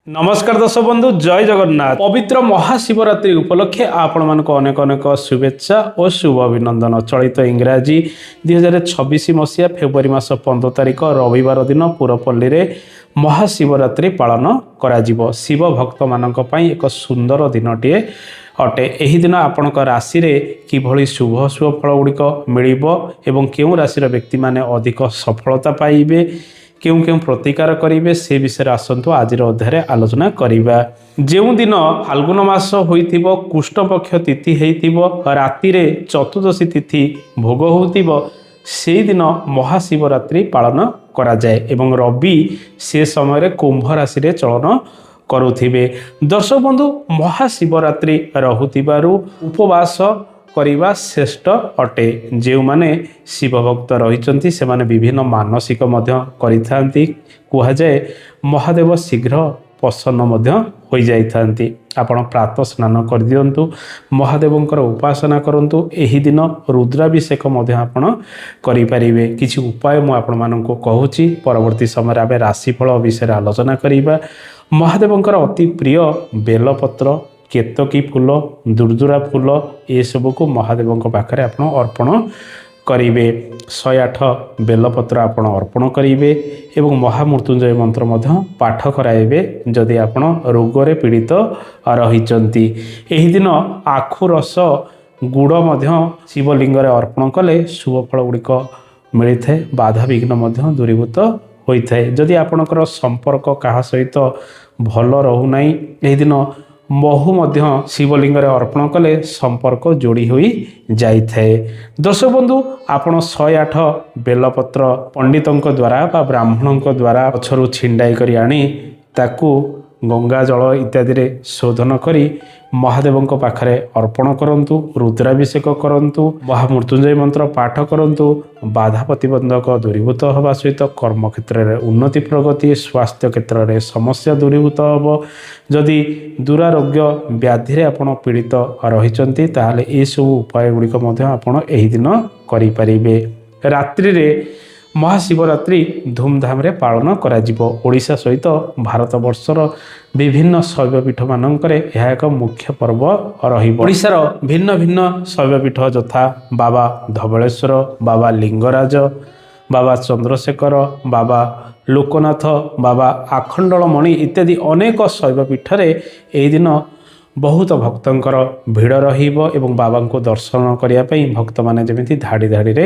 नमस्कार दर्शक बंधु जय जगन्नाथ पवित्र महाशिवरात्रि उपलक्षे आपण मानक अनेक अनेक शुभेच्छा और शुभ अभिनंदन। चलित इंग्राजी 2026 मसीहा फेब्रुआरी मास 15 तारिख रविवार दिन पुरपल्ली रे महाशिवरात्रि पालन करा जिवो। शिव भक्त मानक पई एक सुंदर दिनटिए अटे। एही दिन आपणक राशि रे किभଳି शुभ शुभ फल गुड़िक मिलिबो एवं केउ राशि व्यक्ति माने अधिक सफलता पाइबे, क्यों क्यों प्रतिकार करेंगे से विषय आसतु आज अध्याय आलोचना करवा। जो दिन फाल्गुन मास हो कृष्णपक्ष तिथि होती राति चतुर्दशी तिथि भोग हो से दिन महाशिवरात्रि पालन करा जाए एवं रवि से समय कुंभ राशि रे चलन करुथिबे। दर्शक बंधु महाशिवरात्रि रहुतिबारु उपवास करिबा श्रेष्ठ अटे। जो माने शिव भक्त रहिचंती से माने विभिन्न मानसिक मध्य करिथांती। कुहा जाए महादेव शीघ्र प्रसन्न मध्य होई जाइथांती। आपण प्रातः स्नान कर दियंतु, महादेवंकर उपासना करंतु। एही दिन रुद्राभिषेक मध्य आपण करि परिबे। किछि उपाय मु आपण माननको कहूची। परवर्ती समय आबे राशिफल विषय आलोचना करिबा। महादेवंकर अति प्रिय बेलपत्र, केतकी फूल, दुर्दुरा फूल ये सब को महादेव पाखे आप अर्पण करेंगे। 108 बेलपत्र आप अर्पण करेंगे एवं महामृत्युंजय मंत्र पाठ कराइबे जदि आप रोगरे पीड़ित रही। एही दिन आखु रस गुड़ शिवलिंग अर्पण कले शुभ फल गुड़िक मिलता है। बाधा विघ्न दूरीभूत होता है। जदि आपणकर संपर्क क्या सहित भल रोना यही दिन महु मध्य शिवलिंग अर्पण कले संपर्क जोड़ी हो जाए। दर्शक बंधु आपण 108 बेलपत्र पंडितों द्वारा बा ब्राह्मणों द्वारा गछरु छिंडाई करी आनी ताकू गंगा जल इत्यादि रे शोधन करी महादेवों पाखरे अर्पण करंतु। रुद्राभिषेक करंतु, महामृत्युंजय मंत्र पाठ करंतु। बाधा प्रतिबंधक दूरीभूत हवा सहित कर्म क्षेत्र में उन्नति प्रगति, स्वास्थ्य क्षेत्र में समस्या दूरीभूत हम। जदि दुरारोग्य व्याधि रे आपण पीड़ित रही ताहले ए सब उपाय गुड़िक आपण एही दिन करि परिबे। रात्रि रे महाशिवरात्रि धूमधाम रे पालन करा जिवो। ओडिशा सहित भारत वर्षर विभिन्न शैवपीठ मानकरे यह एक मुख्य पर्व रहिबो। ओडिशार भिन्न भिन्न शैवपीठ यथा बाबा धवळेश्वर, बाबा लिंगराज, बाबा चंद्रशेखर, बाबा लोकनाथ, बाबा आखंडलमणि इत्यादि अनेक शैवपीठ रे एही दिन बहुत भक्तंकर भिड़ रहिबो एवं बाबा को दर्शन करिया पई भक्त माने जेमिति धाड़ी धाड़ी रे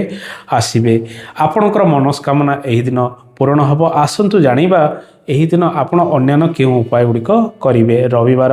आसीबे। आपणकर मनस्कामना एही दिन पूर्ण हबो। आसंतु जानिबा एही दिन आपण अन्यान्य केउ उपाय गुड़िक करिवे। रविवार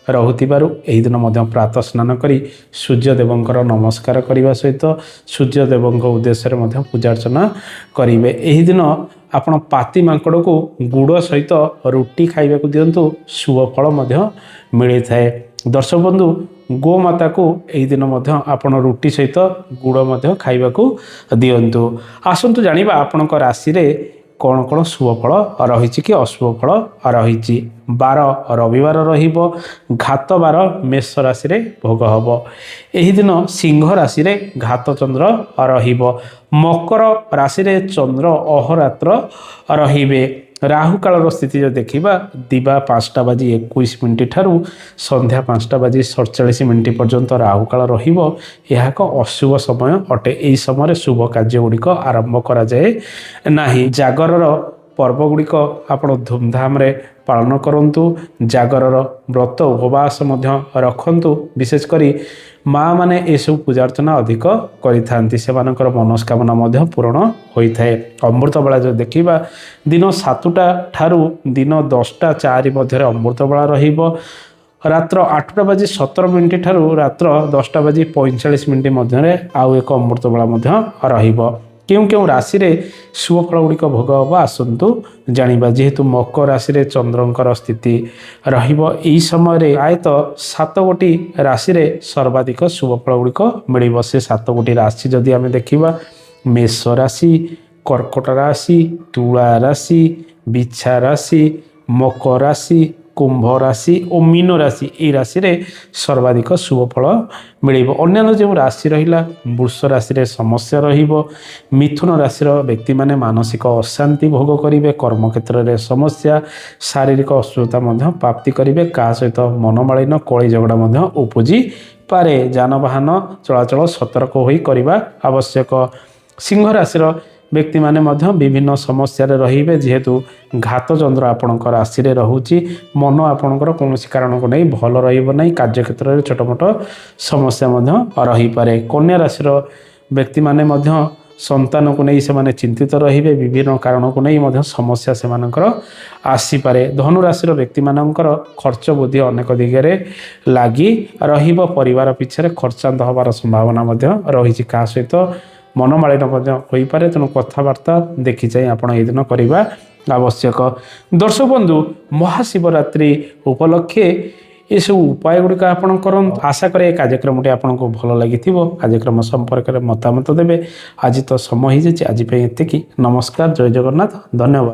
रहुतिबारु एही दिन मध्य प्रातः स्नान करी सूर्य देवंकर नमस्कार करिवा सहित सूर्य देवंक उद्देश्य रे मध्य पूजा अर्चना करिवे। एही दिन आपण पाती मांकड़ को गुड़ सहित रुटी खाइबा को दियंतु, शुभ फल मध्य मिली थाए। दर्शक बंधु गोमाता को एही दिन मध्य आपण रुटी सहित गुड़ मध्य खाइबा को दियंतु। आसंतु जानिबा आपणक राशि रे कौन कौन शुभ फल रही कि अशुभ फल रही। बार रविवार रहिबो। घात बार मेष राशि रे भोग हबो। एही दिन सिंह राशि रे घात चंद्र रहिबो। मकर राशि रे चंद्र अहोरात्र रहिबे। राहु काल स्थिति जो देखा दिवा 5:21 ठारू संध्या 5:47 पर्यंत राहु काल रहिबो। यह एक अशुभ समय अटे। यही समय शुभ कार्य गुड़िक आरंभ करा जाए नाही। जागरर पर्व गुड़िक आप धूमधाम रे पालन करंतु। जागरर व्रत उपवास मध्य रखंतु। विशेष करी माँ माने ए सब पूजा अर्चना अधिक करिथांती। सेमानकर मनस्कामना मध्य पूर्ण होइथाए। अमृत बेला जो देखिबा दिन 7टा ठारू दिन 10:04 मध्य अमृत बेला रहिबो। रात्र 8:17 ठारू रात्र 10:45 मध्य आउ एक अमृत बेला मध्य रहिबो। क्यों क्यों राशि रे शुभ फल गुड़िक भोग हम आसतु जानिबा। जेहेतु मकर राशि रे चंद्रंकर स्थिति रहिबो एही समय रे प्रायतः 7 गोटी राशि रे सर्वाधिक शुभ फल गुड़िक मिलिबो। से 7 गोटी राशि जदि आमे देखिबा मेष राशि, कर्कट राशि, तुला राशि, बिच्छा राशि, मकर राशि, कुंभ राशि और मीन राशि এই রাশিরে সর্বাধিক শুভ ফল মিলিব। অন্যান্য যে রাশি রহিলা বৃষ রাশিরে সমস্যা রহিব। মিথুন রাশির ব্যক্তি মানে মানসিক অশান্তি ভোগ করিবে। কর্মক্ষেত্রে সমস্যা শারীরিক অসুস্থতা মধ্যে প্রাপ্তি করিবে। কাହା সହିତ মনোমাଳିন্য কଳି ଝଗଡ଼ା ମଧ୍ୟ ଉପୁଜି ପାରେ। ଯାନବାହନ ଚଳାଚଳ ସତର୍କ ହୋଇ କରିବା ଆବଶ୍ୟକ। ସିଂହ ରାଶିର ବ୍ୟକ୍ତିମାନେ ମଧ୍ୟ ବିଭିନ୍ନ ସମସ୍ୟାରେ ରହିବେ ଯେହେତୁ ଘାତ ଚନ୍ଦ୍ର ଆପଣଙ୍କ ରାଶିରେ ରହୁଛି। ମନ ଆପଣଙ୍କର କୌଣସି କାରଣକୁ ନେଇ ଭଲ ରହିବ ନାହିଁ। କାର୍ଯ୍ୟକ୍ଷେତ୍ରରେ ଛୋଟମୋଟ ସମସ୍ୟା ମଧ୍ୟ ରହିପାରେ। କନ୍ୟା ରାଶିର ବ୍ୟକ୍ତିମାନେ ମଧ୍ୟ ସନ୍ତାନକୁ ନେଇ ସେମାନେ ଚିନ୍ତିତ ରହିବେ। ବିଭିନ୍ନ କାରଣକୁ ନେଇ ମଧ୍ୟ ସମସ୍ୟା ସେମାନଙ୍କର ଆସିପାରେ। ଧନୁ ରାଶିର ବ୍ୟକ୍ତିମାନଙ୍କର ଖର୍ଚ୍ଚ ବୃଦ୍ଧି ଅନେକ ଦିଗରେ ଲାଗି ରହିବ। ପରିବାର ପିଛରେ ଖର୍ଚ୍ଚାନ୍ତ ହେବାର ସମ୍ଭାବନା ମଧ୍ୟ ରହିଛି। କାହା ସହିତ ମନମାଳିନ ମଧ୍ୟ ହୋଇପାରେ। ତେଣୁ କଥାବାର୍ତ୍ତା ଦେଖି ଚାହିଁ ଆପଣ ଏହି ଦିନ କରିବା ଆବଶ୍ୟକ। ଦର୍ଶକ ବନ୍ଧୁ, ମହାଶିବରାତ୍ରି ଉପଲକ୍ଷେ ଏସବୁ ଉପାୟ ଗୁଡ଼ିକ ଆପଣ କରନ୍ତୁ। ଆଶା କରେ ଏ କାର୍ଯ୍ୟକ୍ରମଟି ଆପଣଙ୍କୁ ଭଲ ଲାଗିଥିବ। କାର୍ଯ୍ୟକ୍ରମ ସମ୍ପର୍କରେ ମତାମତ ଦେବେ। ଆଜି ତ ସମୟ ହେଇଯାଇଛି। ଆଜି ପାଇଁ ଏତିକି। ନମସ୍କାର, ଜୟ ଜଗନ୍ନାଥ, ଧନ୍ୟବାଦ।